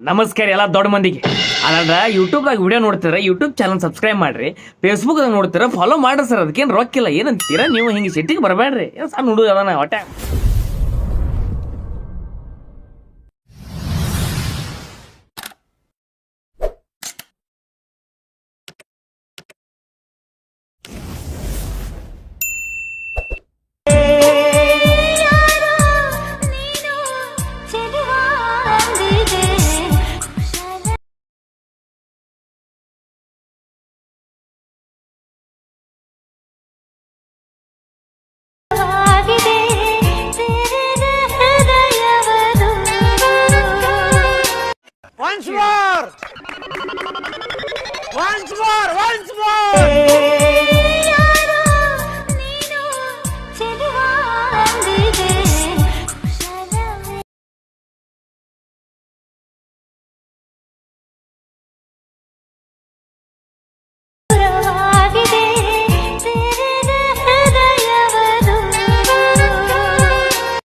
ನಮಸ್ಕಾರ ಎಲ್ಲ ದೊಡ್ಡ ಮಂದಿಗೆ. ಅದ ಯೂಟ್ಯೂಬ್ದಾಗ ವಿಡಿಯೋ ನೋಡ್ತೀರ, ಯೂಟ್ಯೂಬ್ ಚಾನಲ್ ಸಬ್ಸ್ಕ್ರೈಬ್ ಮಾಡ್ರಿ. ಫೇಸ್ಬುಕ್ದಾಗ ನೋಡ್ತೀರ, ಫಾಲೋ ಮಾಡ್ರಿ ಸರ್. ಅದಕ್ಕೇನು ರೊಕ್ಕಿಲ್ಲ. ಏನಂತೀರ ನೀವು? ಹಿಂಗೆ ಸಿಟ್ಟಿಗೆ ಬರಬೇಡ್ರಿ. ಏನು ಸಣ್ಣ ಹುಡುಗ ಅದಾನ ಹೊಟ್ಟೆ. Once more! Once more! Once more!